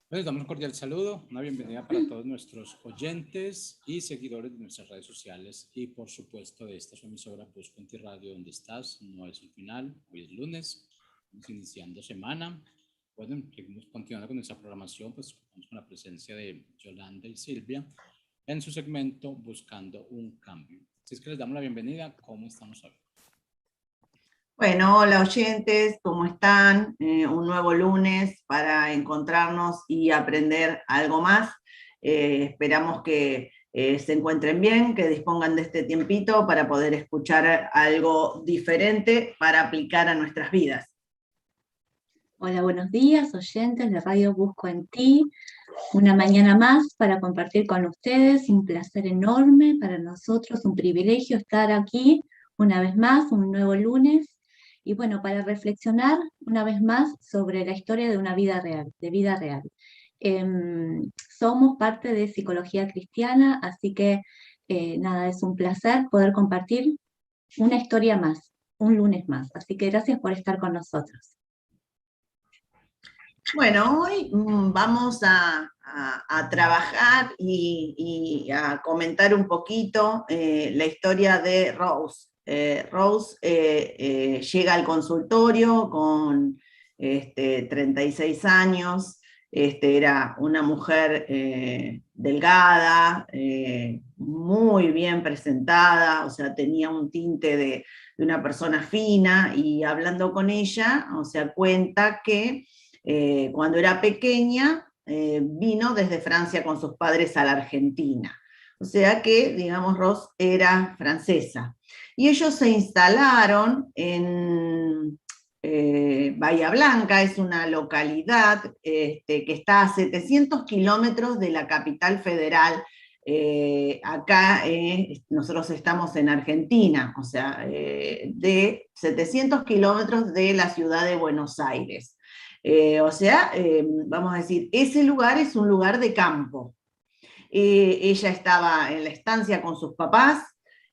Les damos un cordial saludo, una bienvenida para todos nuestros oyentes y seguidores de nuestras redes sociales y por supuesto de esta su emisora Buscuenti Radio, donde estás, no es el final, hoy es lunes, estamos iniciando semana. Bueno, seguimos continuando con nuestra programación, pues vamos con la presencia de Yolanda y Silvia en su segmento Buscando un Cambio. Así es que les damos la bienvenida, ¿cómo estamos hoy? Bueno, hola oyentes, ¿cómo están? Un nuevo lunes para encontrarnos y aprender algo más. Esperamos que se encuentren bien, que dispongan de este tiempito para poder escuchar algo diferente para aplicar a nuestras vidas. Hola, buenos días, oyentes de Radio Busco en Ti. Una mañana más para compartir con ustedes, un placer enorme para nosotros, un privilegio estar aquí una vez más, un nuevo lunes. Y bueno, para reflexionar una vez más sobre la historia de una vida real, de vida real. Somos parte de Psicología Cristiana, así que nada, es un placer poder compartir una historia más, un lunes más. Así que gracias por estar con nosotros. Bueno, hoy vamos a trabajar y a comentar un poquito la historia de Rose. Rose llega al consultorio con 36 años, era una mujer delgada, muy bien presentada, o sea, tenía un tinte de una persona fina, y hablando con ella, o sea, cuenta que cuando era pequeña vino desde Francia con sus padres a la Argentina. O sea que, digamos, Rose era francesa. Y ellos se instalaron en Bahía Blanca, es una localidad que está a 700 kilómetros de la capital federal. Acá nosotros estamos en Argentina, o sea, de 700 kilómetros de la ciudad de Buenos Aires. O sea, vamos a decir, ese lugar es un lugar de campo. Ella estaba en la estancia con sus papás,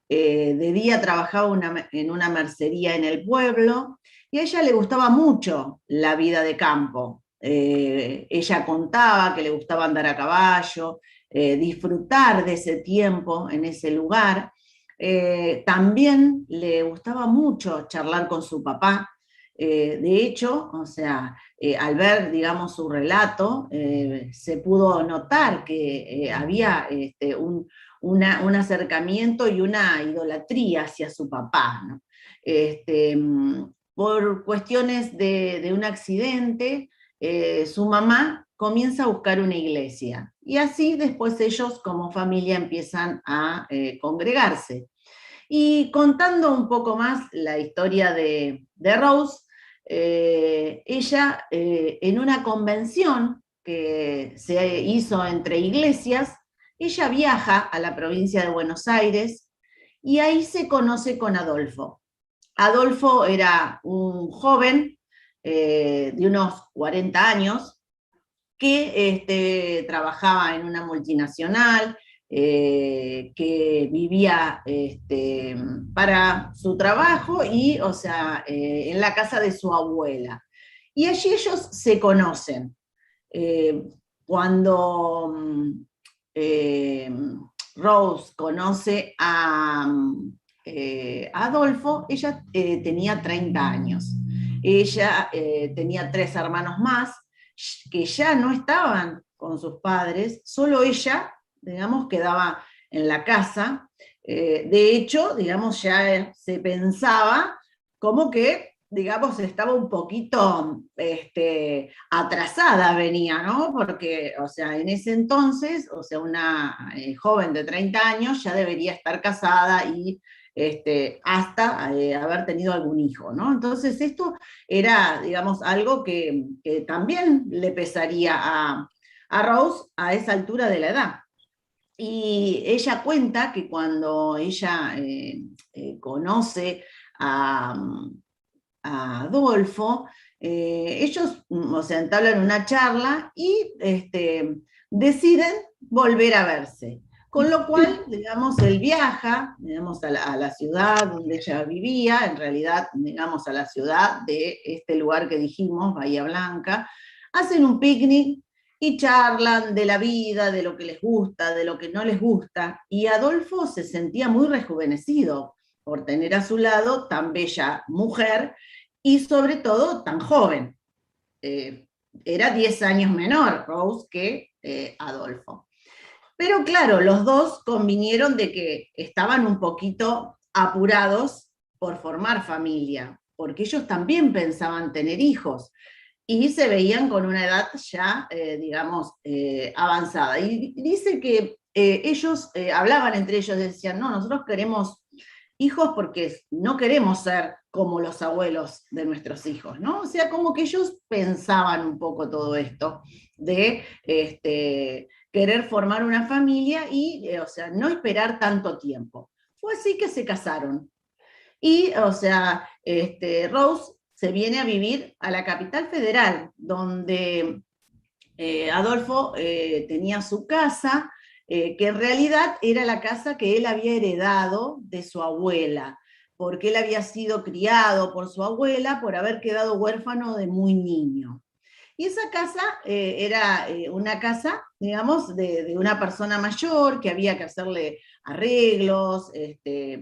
de día trabajaba en una mercería en el pueblo, y a ella le gustaba mucho la vida de campo. Ella contaba que le gustaba andar a caballo, disfrutar de ese tiempo en ese lugar. También le gustaba mucho charlar con su papá. De hecho, o sea, al ver, digamos, su relato, se pudo notar que había un acercamiento y una idolatría hacia su papá, ¿no? Por cuestiones de un accidente, su mamá comienza a buscar una iglesia, y así después ellos como familia empiezan a congregarse. Y contando un poco más la historia de Rose, ella en una convención que se hizo entre iglesias, ella viaja a la provincia de Buenos Aires y ahí se conoce con Adolfo. Adolfo era un joven de unos 40 años que trabajaba en una multinacional, que vivía para su trabajo y, o sea, en la casa de su abuela. Y allí ellos se conocen. Cuando Rose conoce a Adolfo, ella tenía 30 años. Ella tenía 3 hermanos más que ya no estaban con sus padres, solo ella, digamos, quedaba en la casa. De hecho, digamos, ya se pensaba como que, digamos, estaba un poquito atrasada, venía, ¿no? Porque, o sea, en ese entonces, o sea, una joven de 30 años ya debería estar casada y hasta haber tenido algún hijo, ¿no? Entonces esto era, digamos, algo que también le pesaría a Rose a esa altura de la edad. Y ella cuenta que cuando ella conoce a Adolfo, ellos, o sea, entablan una charla y deciden volver a verse. Con lo cual, digamos, él viaja, digamos, a la ciudad donde ella vivía, en realidad, digamos, a la ciudad de este lugar que dijimos, Bahía Blanca, hacen un picnic y charlan de la vida, de lo que les gusta, de lo que no les gusta, y Adolfo se sentía muy rejuvenecido por tener a su lado tan bella mujer y sobre todo tan joven. Era 10 años menor Rose que Adolfo. Pero claro, los dos convinieron de que estaban un poquito apurados por formar familia, porque ellos también pensaban tener hijos y se veían con una edad ya, digamos, avanzada. Y dice que ellos hablaban entre ellos, decían, no, nosotros queremos hijos porque no queremos ser como los abuelos de nuestros hijos, ¿no? O sea, como que ellos pensaban un poco todo esto de querer formar una familia y, o sea, no esperar tanto tiempo. Fue así que se casaron. Y, o sea, Rose se viene a vivir a la capital federal, donde Adolfo tenía su casa, que en realidad era la casa que él había heredado de su abuela, porque él había sido criado por su abuela por haber quedado huérfano de muy niño. Y esa casa era una casa, digamos, de una persona mayor que había que hacerle arreglos,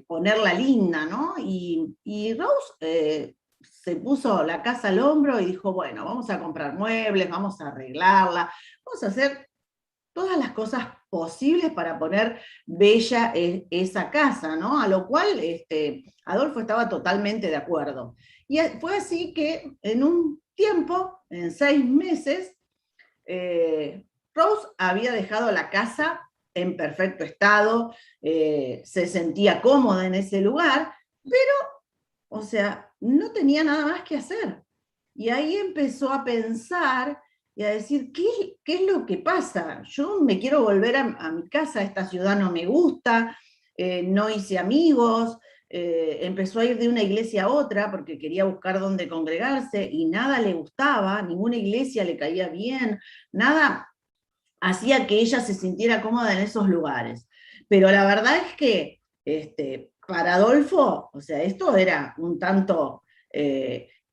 ponerla linda, ¿no? Y Rose se puso la casa al hombro y dijo, bueno, vamos a comprar muebles, vamos a arreglarla, vamos a hacer todas las cosas posibles para poner bella esa casa, ¿no? A lo cual Adolfo estaba totalmente de acuerdo. Y fue así que en un tiempo, en 6 meses, Rose había dejado la casa en perfecto estado, se sentía cómoda en ese lugar, pero, o sea, no tenía nada más que hacer. Y ahí empezó a pensar y a decir, ¿qué es lo que pasa? Yo me quiero volver a mi casa, esta ciudad no me gusta, no hice amigos, empezó a ir de una iglesia a otra porque quería buscar dónde congregarse y nada le gustaba, ninguna iglesia le caía bien, nada hacía que ella se sintiera cómoda en esos lugares. Pero la verdad es que para Adolfo, o sea, esto era un tanto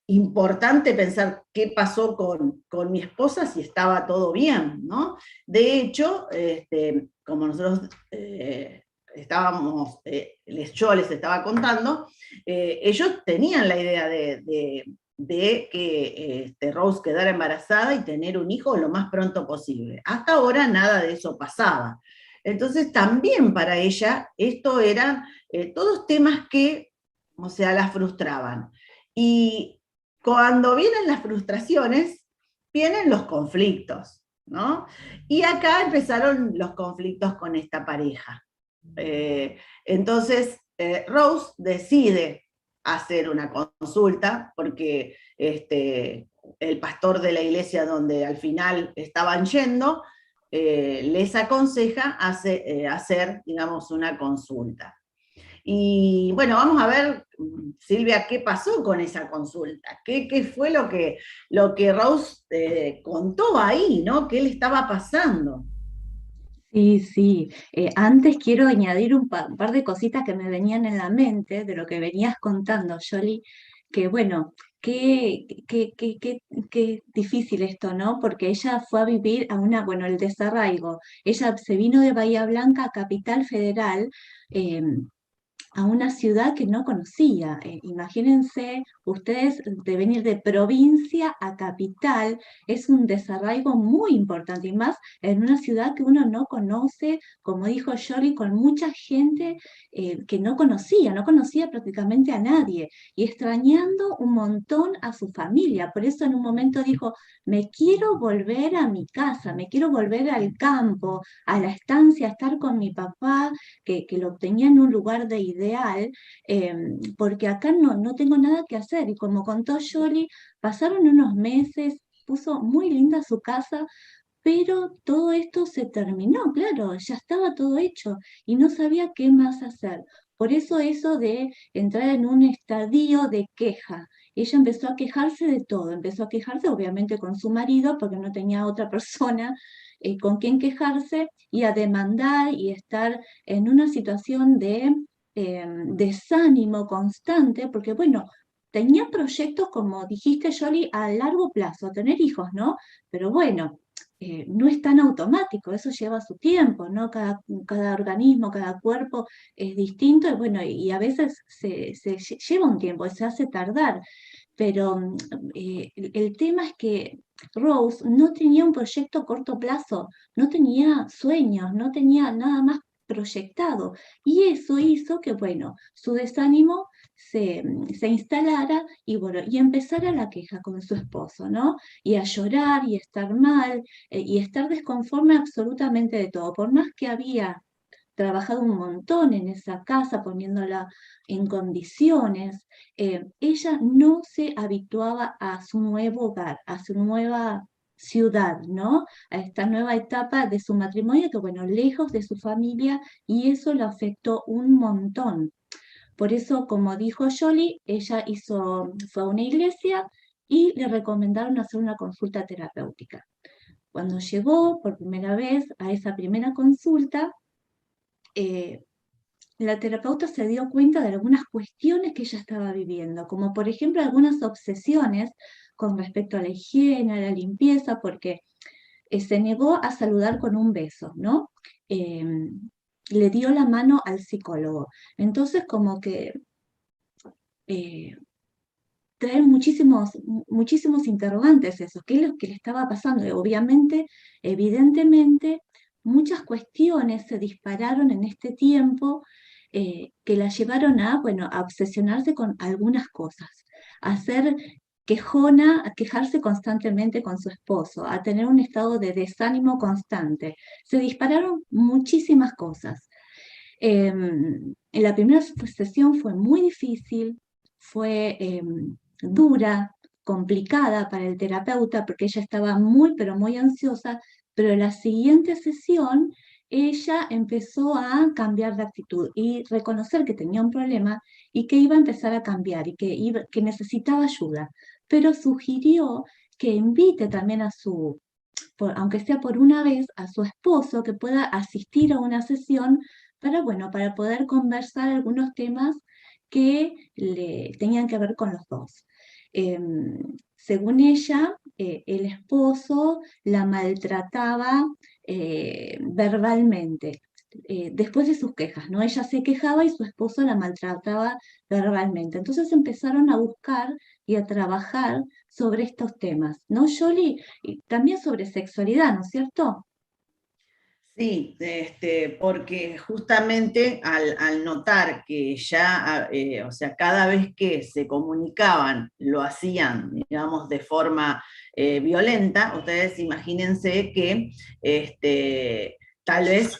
importante pensar qué pasó con mi esposa si estaba todo bien, ¿no? De hecho, como nosotros estábamos, yo les estaba contando, ellos tenían la idea de que Rose quedara embarazada y tener un hijo lo más pronto posible. Hasta ahora nada de eso pasaba. Entonces también para ella esto eran todos temas que, o sea, la frustraban. Y cuando vienen las frustraciones, vienen los conflictos, ¿no? Y acá empezaron los conflictos con esta pareja. Entonces, Rose decide hacer una consulta, porque el pastor de la iglesia donde al final estaban yendo, les aconseja hacer, digamos, una consulta. Y bueno, vamos a ver, Silvia, qué pasó con esa consulta, qué fue lo que Rose contó ahí, ¿no? ¿Qué le estaba pasando? Sí, sí. Antes quiero añadir un par de cositas que me venían en la mente de lo que venías contando, Yoli, que bueno, qué difícil esto, ¿no? Porque ella fue a vivir a bueno, el desarraigo. Ella se vino de Bahía Blanca a Capital Federal, a una ciudad que no conocía. Imagínense ustedes de venir de provincia a capital, es un desarraigo muy importante y más en una ciudad que uno no conoce, como dijo Yoli, con mucha gente que no conocía prácticamente a nadie y extrañando un montón a su familia. Por eso en un momento dijo, me quiero volver a mi casa, me quiero volver al campo, a la estancia, a estar con mi papá, que lo obtenía en un lugar de ideal, porque acá no tengo nada que hacer. Y como contó Yoli, pasaron unos meses, puso muy linda su casa, pero todo esto se terminó, claro, ya estaba todo hecho y no sabía qué más hacer. Por eso de entrar en un estadio de queja. Ella empezó a quejarse de todo, empezó a quejarse obviamente con su marido porque no tenía otra persona con quién quejarse y a demandar y estar en una situación de desánimo constante, porque bueno, tenía proyectos, como dijiste, Yoli, a largo plazo, tener hijos, ¿no? Pero bueno, no es tan automático, eso lleva su tiempo, ¿no? Cada organismo, cada cuerpo es distinto, y bueno, y a veces se lleva un tiempo, se hace tardar. Pero el tema es que Rose no tenía un proyecto a corto plazo, no tenía sueños, no tenía nada más proyectado. Y eso hizo que, bueno, su desánimo se instalara y, bueno, y empezara la queja con su esposo, ¿no? Y a llorar y estar mal y estar desconforme absolutamente de todo. Por más que había trabajado un montón en esa casa, poniéndola en condiciones, ella no se habituaba a su nuevo hogar, a su nueva ciudad, ¿no? A esta nueva etapa de su matrimonio, que bueno, lejos de su familia, y eso lo afectó un montón. Por eso, como dijo Yoli, ella fue a una iglesia y le recomendaron hacer una consulta terapéutica. Cuando llegó por primera vez a esa primera consulta, la terapeuta se dio cuenta de algunas cuestiones que ella estaba viviendo, como por ejemplo algunas obsesiones con respecto a la higiene, a la limpieza, porque se negó a saludar con un beso, ¿no? Le dio la mano al psicólogo. Entonces, como que eh, traen muchísimos interrogantes eso, qué es lo que le estaba pasando. Y obviamente, evidentemente, muchas cuestiones se dispararon en este tiempo que la llevaron a, bueno, a obsesionarse con algunas cosas, a ser quejona, a quejarse constantemente con su esposo, a tener un estado de desánimo constante. Se dispararon muchísimas cosas. En la primera sesión fue muy difícil, fue dura, complicada para el terapeuta, porque ella estaba muy, pero muy ansiosa, pero en la siguiente sesión ella empezó a cambiar de actitud y reconocer que tenía un problema y que iba a empezar a cambiar y que necesitaba ayuda, pero sugirió que invite también a aunque sea por una vez, a su esposo que pueda asistir a una sesión para, bueno, para poder conversar algunos temas que le tenían que ver con los dos. Según ella, el esposo la maltrataba verbalmente. Después de sus quejas, ¿no? Ella se quejaba y su esposo la maltrataba verbalmente. Entonces empezaron a buscar y a trabajar sobre estos temas, ¿no, Yoli? Y también sobre sexualidad, ¿no es cierto? Sí, porque justamente al notar que ya, o sea, cada vez que se comunicaban, lo hacían, digamos, de forma violenta, ustedes imagínense que tal vez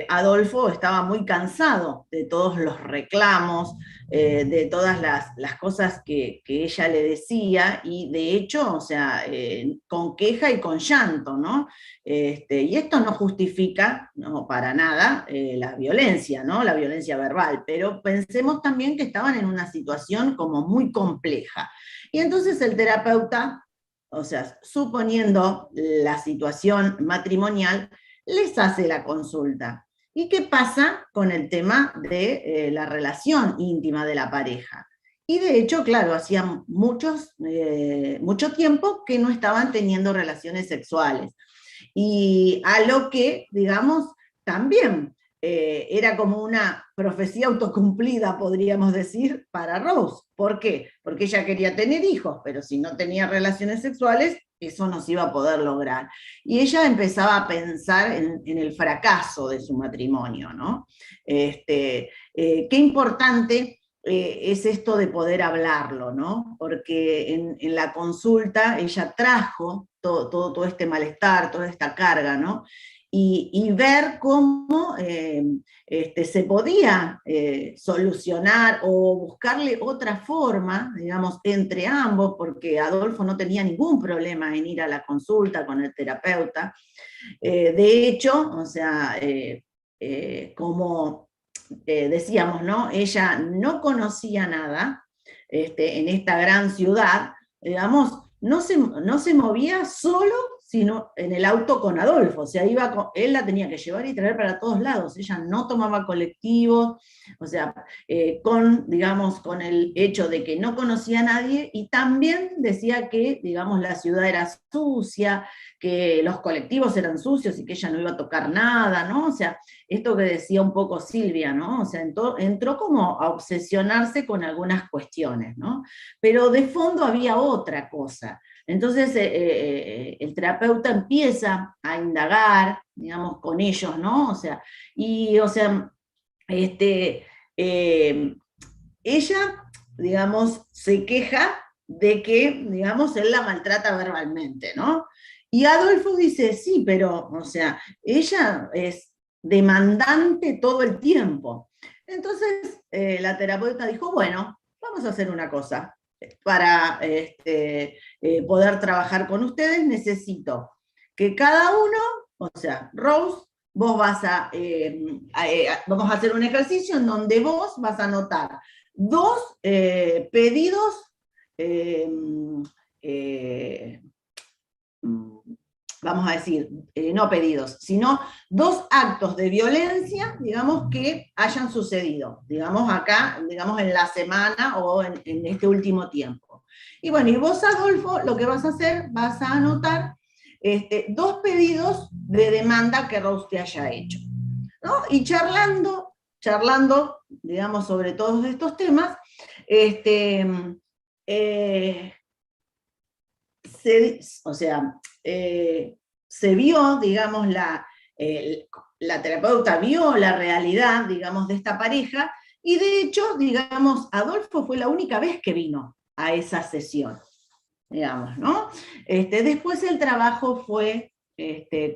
Adolfo estaba muy cansado de todos los reclamos, de todas las cosas que ella le decía, y de hecho, o sea, con queja y con llanto, ¿no? Y esto no justifica, no, para nada la violencia, ¿no? La violencia verbal, pero pensemos también que estaban en una situación como muy compleja. Y entonces el terapeuta, o sea, suponiendo la situación matrimonial, les hace la consulta. ¿Y qué pasa con el tema de la relación íntima de la pareja? Y de hecho, claro, hacía mucho tiempo que no estaban teniendo relaciones sexuales. Y a lo que, digamos, también era como una profecía autocumplida, podríamos decir, para Rose. ¿Por qué? Porque ella quería tener hijos, pero si no tenía relaciones sexuales, eso no se iba a poder lograr. Y ella empezaba a pensar en el fracaso de su matrimonio, ¿no? Qué importante es esto de poder hablarlo, ¿no? Porque en la consulta ella trajo todo este malestar, toda esta carga, ¿no? Y ver cómo se podía solucionar o buscarle otra forma, digamos, entre ambos, porque Adolfo no tenía ningún problema en ir a la consulta con el terapeuta. De hecho, o sea, como decíamos, ¿no? Ella no conocía nada en esta gran ciudad, digamos, no se movía solo sino en el auto con Adolfo, o sea, él la tenía que llevar y traer para todos lados, ella no tomaba colectivos, o sea, digamos, con el hecho de que no conocía a nadie, y también decía que, digamos, la ciudad era sucia, que los colectivos eran sucios y que ella no iba a tocar nada, ¿no? O sea, esto que decía un poco Silvia, ¿no? O sea, entró como a obsesionarse con algunas cuestiones, ¿no? Pero de fondo había otra cosa. Entonces el terapeuta empieza a indagar, digamos, con ellos, ¿no? O sea, ella, digamos, se queja de que, digamos, él la maltrata verbalmente, ¿no? Y Adolfo dice, sí, pero, o sea, ella es demandante todo el tiempo. Entonces la terapeuta dijo, bueno, vamos a hacer una cosa. Para poder trabajar con ustedes necesito que cada uno, o sea, Rose, vos vamos a hacer un ejercicio en donde vos vas a anotar 2 pedidos, vamos a decir, no pedidos, sino 2 actos de violencia, digamos, que hayan sucedido, digamos, acá, digamos, en la semana o en este último tiempo. Y bueno, y vos, Adolfo, lo que vas a hacer, vas a anotar 2 pedidos de demanda que Rose te haya hecho, ¿no? Y charlando, digamos, sobre todos estos temas, se vio, digamos, la terapeuta vio la realidad, digamos, de esta pareja, y de hecho, digamos, Adolfo fue la única vez que vino a esa sesión, digamos, ¿no? Después el trabajo fue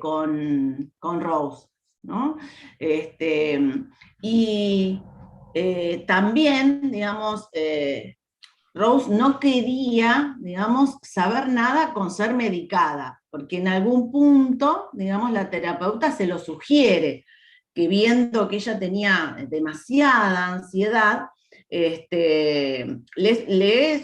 con Rose, ¿no? Y también, digamos, Rose no quería, digamos, saber nada con ser medicada, porque en algún punto, digamos, la terapeuta se lo sugiere, que viendo que ella tenía demasiada ansiedad, le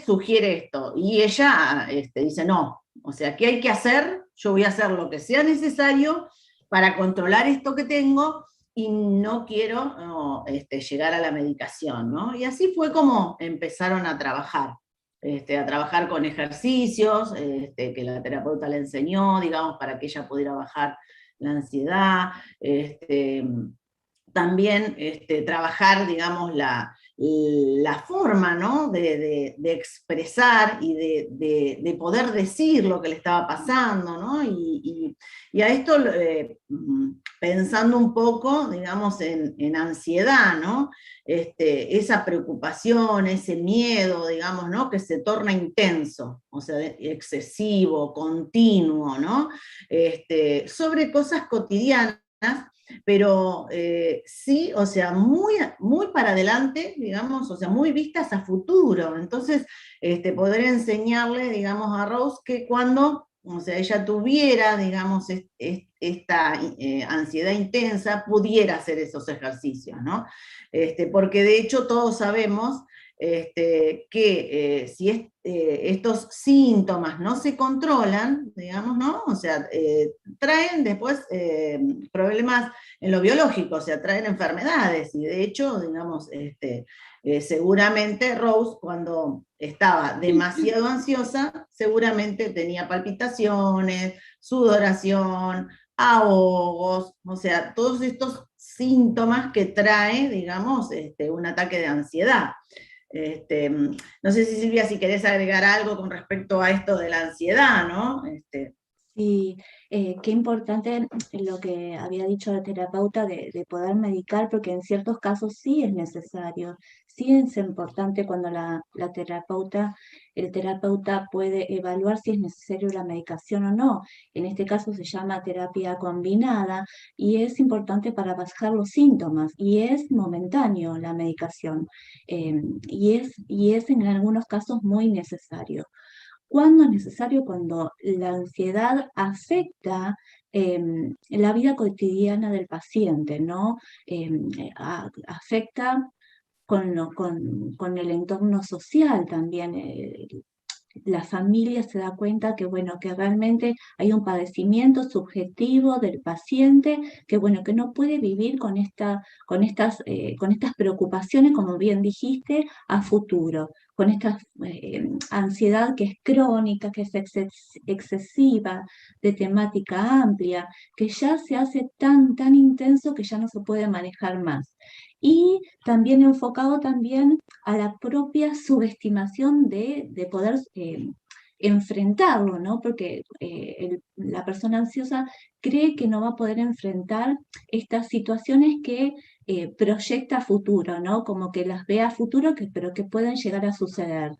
sugiere esto, y ella dice, no, o sea, ¿qué hay que hacer? Yo voy a hacer lo que sea necesario para controlar esto que tengo, y no quiero llegar a la medicación, ¿no? Y así fue como empezaron a trabajar con ejercicios que la terapeuta le enseñó, digamos, para que ella pudiera bajar la ansiedad, también trabajar, digamos, la forma, ¿no? de expresar y de poder decir lo que le estaba pasando, ¿no? Y a esto, pensando un poco, digamos, en ansiedad, ¿no? Esa preocupación, ese miedo, digamos, ¿no? Que se torna intenso, o sea, excesivo, continuo, ¿no? Sobre cosas cotidianas, pero sí, o sea, muy, muy para adelante, digamos, o sea, muy vistas a futuro. Entonces, poder enseñarle, digamos, a Rose que cuando, o sea, ella tuviera, digamos, esta ansiedad intensa, pudiera hacer esos ejercicios, ¿no? Porque de hecho todos sabemos que si estos síntomas no se controlan, digamos, ¿no? O sea, traen después problemas en lo biológico, o sea, traen enfermedades, y de hecho, digamos, seguramente Rose, cuando estaba demasiado ansiosa, seguramente tenía palpitaciones, sudoración, ahogos, o sea, todos estos síntomas que trae, digamos, un ataque de ansiedad. No sé si Silvia, si querés agregar algo con respecto a esto de la ansiedad, ¿no? Sí, qué importante lo que había dicho la terapeuta de poder medicar, porque en ciertos casos sí es necesario, sí es importante cuando el terapeuta puede evaluar si es necesario la medicación o no. En este caso se llama terapia combinada y es importante para bajar los síntomas y es momentáneo la medicación y es en algunos casos muy necesario. ¿Cuándo es necesario? Cuando la ansiedad afecta la vida cotidiana del paciente, ¿no? Afecta con el entorno social también. la familia se da cuenta que, bueno, que realmente hay un padecimiento subjetivo del paciente, que, bueno, que no puede vivir con estas preocupaciones, como bien dijiste, a futuro, con esta ansiedad que es crónica, que es excesiva, de temática amplia, que ya se hace tan intenso que ya no se puede manejar más. Y también enfocado también a la propia subestimación de poder enfrentarlo, ¿no? Porque la persona ansiosa cree que no va a poder enfrentar estas situaciones que proyecta a futuro, ¿no? Como que las ve a futuro, pero que pueden llegar a suceder.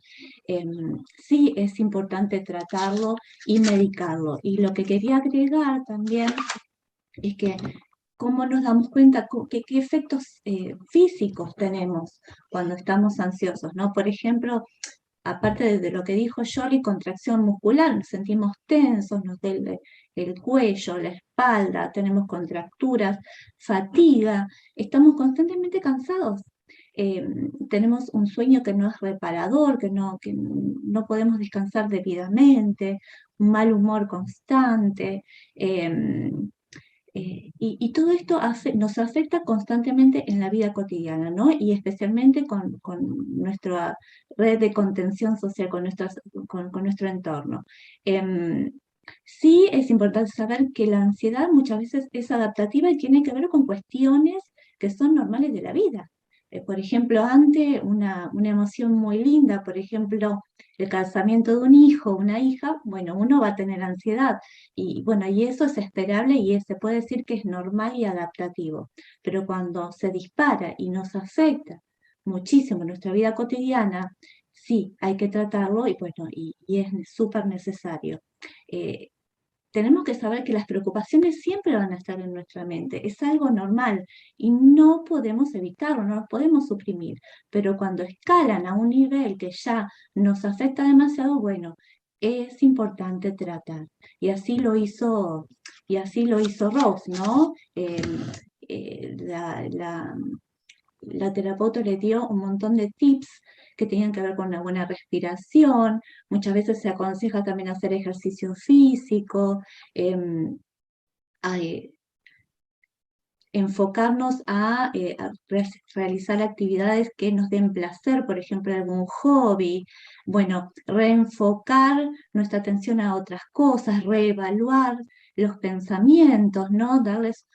Sí es importante tratarlo y medicarlo. Y lo que quería agregar también es que cómo nos damos cuenta qué efectos físicos tenemos cuando estamos ansiosos, ¿no? Por ejemplo, aparte de lo que dijo Yoli, contracción muscular, nos sentimos tensos, nos duele el cuello, la espalda, tenemos contracturas, fatiga, estamos constantemente cansados. Tenemos un sueño que no es reparador, que no podemos descansar debidamente, un mal humor constante. Y todo esto nos afecta constantemente en la vida cotidiana, ¿no? Y especialmente con nuestra red de contención social, con nuestro entorno. Sí es importante saber que la ansiedad muchas veces es adaptativa y tiene que ver con cuestiones que son normales de la vida. Por ejemplo, ante una emoción muy linda, por ejemplo, el casamiento de un hijo o una hija, bueno, uno va a tener ansiedad. Y bueno, y eso es esperable y se puede decir que es normal y adaptativo. Pero cuando se dispara y nos afecta muchísimo en nuestra vida cotidiana, sí, hay que tratarlo y bueno, y es súper necesario. Tenemos que saber que las preocupaciones siempre van a estar en nuestra mente, es algo normal y no podemos evitarlo, no lo podemos suprimir, pero cuando escalan a un nivel que ya nos afecta demasiado, bueno, es importante tratar. Y así lo hizo Rose, ¿no? La terapeuta le dio un montón de tips que tenían que ver con una buena respiración. Muchas veces se aconseja también hacer ejercicio físico, enfocarnos a realizar actividades que nos den placer, por ejemplo, algún hobby. Bueno, reenfocar nuestra atención a otras cosas, reevaluar los pensamientos, ¿no? Darles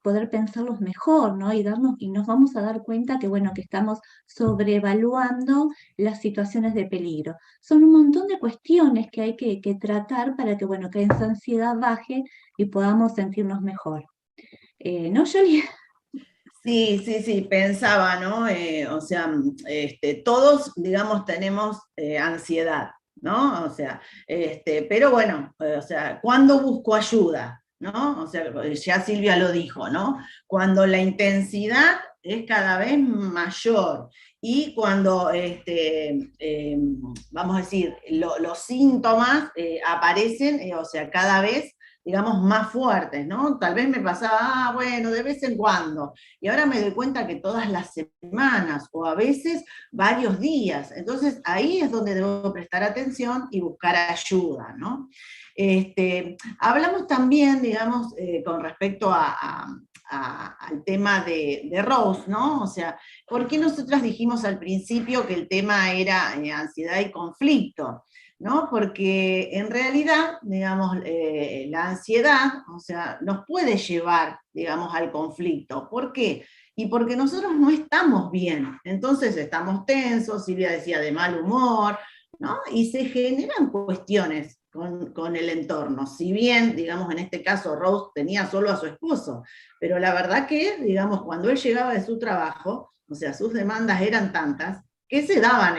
poder pensarlos mejor, ¿no? Y nos vamos a dar cuenta que, bueno, que estamos sobreevaluando las situaciones de peligro. Son un montón de cuestiones que hay que tratar para que, bueno, que esa ansiedad baje y podamos sentirnos mejor. ¿No, Yoli? Sí, pensaba, ¿no? O sea, todos, digamos, tenemos ansiedad, ¿no? O sea, pero bueno, o sea, ¿cuándo busco ayuda? ¿No? O sea, ya Silvia lo dijo, ¿no? Cuando la intensidad es cada vez mayor y cuando, vamos a decir, los síntomas aparecen, o sea, cada vez, digamos, más fuertes, ¿no? Tal vez me pasaba, bueno, de vez en cuando, y ahora me doy cuenta que todas las semanas o a veces varios días. Entonces ahí es donde debo prestar atención y buscar ayuda, ¿no? Hablamos también, digamos, con respecto al tema de Rose, ¿no? O sea, ¿por qué nosotras dijimos al principio que el tema era ansiedad y conflicto? ¿No? Porque en realidad, digamos, la ansiedad, o sea, nos puede llevar, digamos, al conflicto. ¿Por qué? Y porque nosotros no estamos bien, entonces estamos tensos, Silvia decía de mal humor, ¿no? Y se generan cuestiones con el entorno. Si bien, digamos, en este caso Rose tenía solo a su esposo, pero la verdad que, digamos, cuando él llegaba de su trabajo, o sea, sus demandas eran tantas, que se daba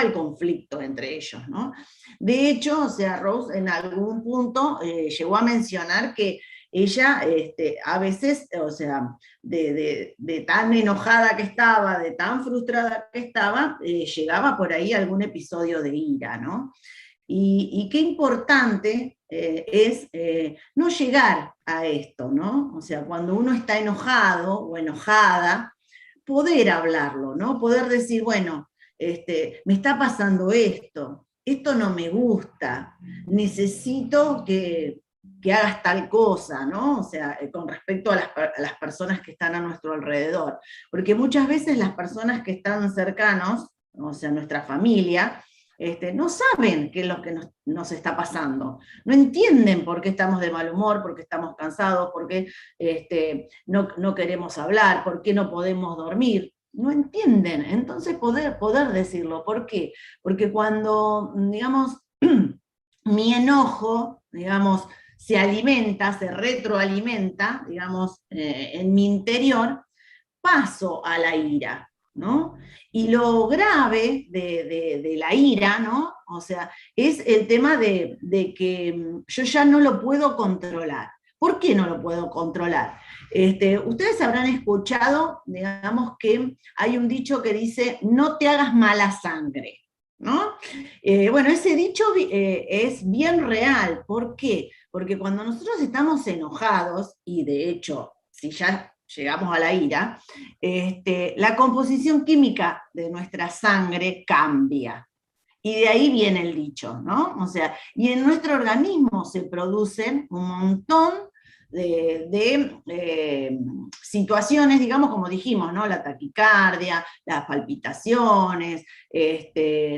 el conflicto entre ellos, ¿no? De hecho, o sea, Rose en algún punto llegó a mencionar que ella a veces, o sea, de tan enojada que estaba, de tan frustrada que estaba, llegaba por ahí algún episodio de ira, ¿no? Y qué importante es no llegar a esto, ¿no? O sea, cuando uno está enojado o enojada, poder hablarlo, ¿no? Poder decir, bueno, me está pasando esto no me gusta, necesito que hagas tal cosa, ¿no? O sea, con respecto a las personas que están a nuestro alrededor. Porque muchas veces las personas que están cercanos, o sea, nuestra familia, no saben qué es lo que nos está pasando, no entienden por qué estamos de mal humor, por qué estamos cansados, por qué no queremos hablar, por qué no podemos dormir, no entienden. Entonces poder decirlo, ¿por qué? Porque cuando, digamos, mi enojo, digamos, se alimenta, se retroalimenta, digamos, en mi interior, paso a la ira, ¿no? Y lo grave de la ira, ¿no? O sea, es el tema de que yo ya no lo puedo controlar. ¿Por qué no lo puedo controlar? Ustedes habrán escuchado, digamos, que hay un dicho que dice, no te hagas mala sangre, ¿no? Bueno, ese dicho es bien real. ¿Por qué? Porque cuando nosotros estamos enojados, y de hecho, si ya llegamos a la ira, la composición química de nuestra sangre cambia. Y de ahí viene el dicho, ¿no? O sea, y en nuestro organismo se producen un montón de situaciones, digamos, como dijimos, ¿no? La taquicardia, las palpitaciones,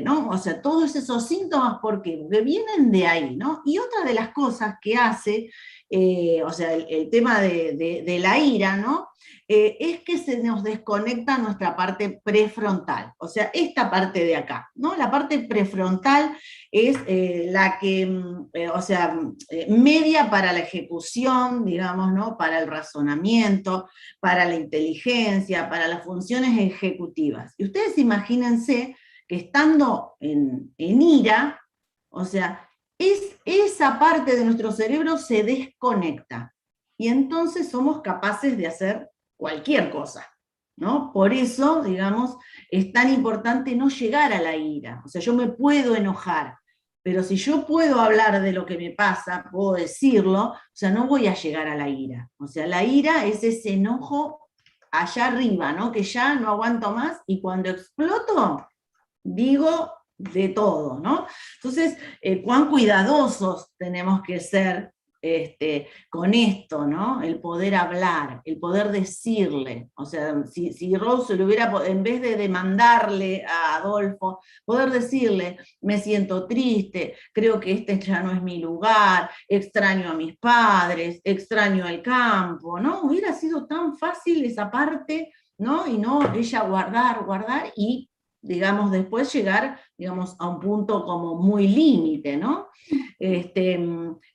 ¿no? O sea, todos esos síntomas, ¿por qué? Porque vienen de ahí, ¿no? Y otra de las cosas que hace, o sea, el tema de la ira, ¿no? Es que se nos desconecta nuestra parte prefrontal, o sea, esta parte de acá, ¿no? La parte prefrontal es la que, o sea, media para la ejecución, digamos, ¿no? Para el razonamiento, para la inteligencia, para las funciones ejecutivas. Y ustedes imagínense que estando en ira, o sea, esa parte de nuestro cerebro se desconecta. Y entonces somos capaces de hacer cualquier cosa, ¿no? Por eso, digamos, es tan importante no llegar a la ira. O sea, yo me puedo enojar, pero si yo puedo hablar de lo que me pasa, puedo decirlo, o sea, no voy a llegar a la ira. O sea, la ira es ese enojo allá arriba, ¿no? Que ya no aguanto más y cuando exploto, digo de todo, ¿no? Entonces, cuán cuidadosos tenemos que ser con esto, ¿no? El poder hablar, el poder decirle, o sea, si Rose le hubiera, en vez de demandarle a Adolfo, poder decirle, me siento triste, creo que este ya no es mi lugar, extraño a mis padres, extraño el campo, ¿no? Hubiera sido tan fácil esa parte, ¿no? Y no ella guardar y digamos, después llegar, digamos, a un punto como muy límite, ¿no?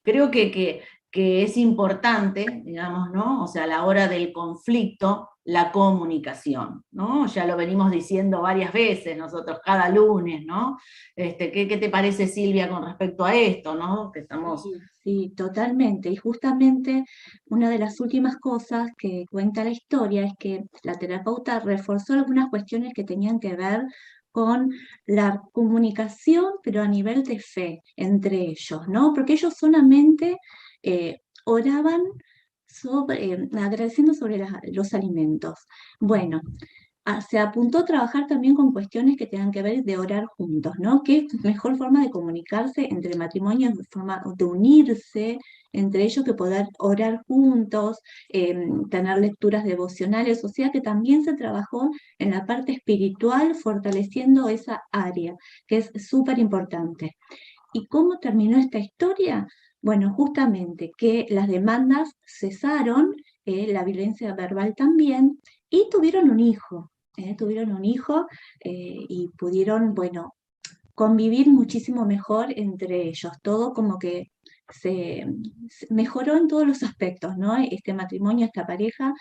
Creo que es importante, digamos, ¿no? O sea, a la hora del conflicto, la comunicación, ¿no? Ya lo venimos diciendo varias veces nosotros, cada lunes, ¿no? ¿Qué te parece, Silvia, con respecto a esto, ¿no? Que estamos... Sí, totalmente. Y justamente una de las últimas cosas que cuenta la historia es que la terapeuta reforzó algunas cuestiones que tenían que ver con la comunicación, pero a nivel de fe entre ellos, ¿no? Porque ellos solamente oraban agradeciendo sobre los alimentos. Bueno, se apuntó a trabajar también con cuestiones que tengan que ver de orar juntos, ¿no? ¿Qué mejor forma de comunicarse entre matrimonios, forma de unirse entre ellos que poder orar juntos, tener lecturas devocionales? O sea que también se trabajó en la parte espiritual fortaleciendo esa área, que es súper importante. ¿Y cómo terminó esta historia? Bueno, justamente que las demandas cesaron, la violencia verbal también, y tuvieron un hijo. Y pudieron, bueno, convivir muchísimo mejor entre ellos. Todo como que se mejoró en todos los aspectos, ¿no? Este matrimonio, esta pareja,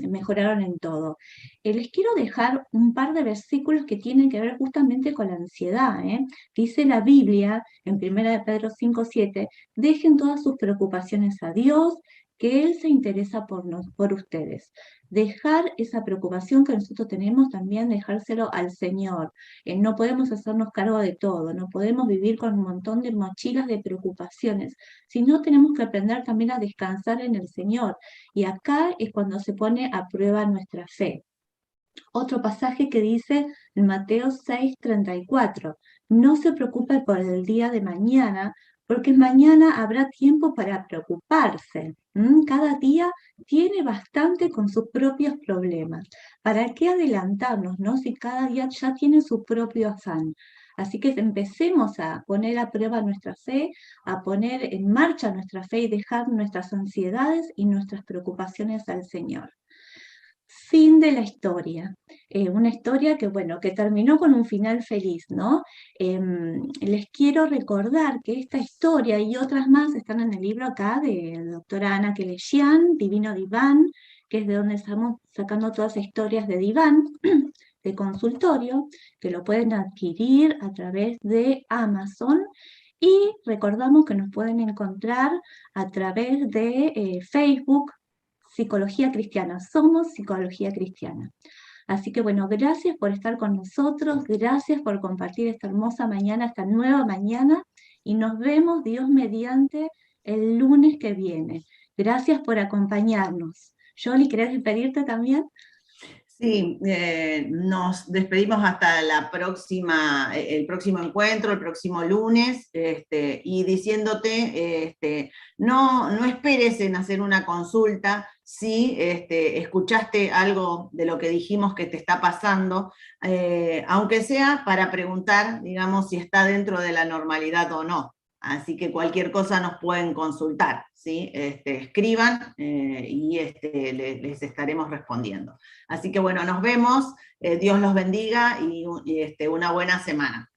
mejoraron en todo. Les quiero dejar un par de versículos que tienen que ver justamente con la ansiedad, ¿eh? Dice la Biblia, en 1 de Pedro 5:7, dejen todas sus preocupaciones a Dios, que Él se interesa por ustedes. Dejar esa preocupación que nosotros tenemos, también dejárselo al Señor. No podemos hacernos cargo de todo, no podemos vivir con un montón de mochilas de preocupaciones, sino tenemos que aprender también a descansar en el Señor. Y acá es cuando se pone a prueba nuestra fe. otro pasaje que dice en Mateo 6:34, no se preocupe por el día de mañana, porque mañana habrá tiempo para preocuparse. Cada día tiene bastante con sus propios problemas. ¿Para qué adelantarnos, no? Si cada día ya tiene su propio afán. Así que empecemos a poner a prueba nuestra fe, a poner en marcha nuestra fe y dejar nuestras ansiedades y nuestras preocupaciones al Señor. Fin de la historia. Una historia que, bueno, que terminó con un final feliz, ¿no? Les quiero recordar que esta historia y otras más están en el libro acá de la doctora Ana Keleshian, Divino Diván, que es de donde estamos sacando todas las historias de diván, de consultorio, que lo pueden adquirir a través de Amazon. Y recordamos que nos pueden encontrar a través de Facebook, Psicología Cristiana. Somos Psicología Cristiana. Así que bueno, gracias por estar con nosotros, gracias por compartir esta hermosa mañana, esta nueva mañana, y nos vemos, Dios mediante, el lunes que viene. Gracias por acompañarnos. Yoli, ¿querés despedirte también? Sí, nos despedimos hasta la próxima, el próximo encuentro, el próximo lunes, y diciéndote, no esperes en hacer una consulta si escuchaste algo de lo que dijimos que te está pasando, aunque sea para preguntar, digamos, si está dentro de la normalidad o no. Así que cualquier cosa nos pueden consultar, ¿sí? Escriban y les estaremos respondiendo. Así que bueno, nos vemos, Dios los bendiga y una buena semana.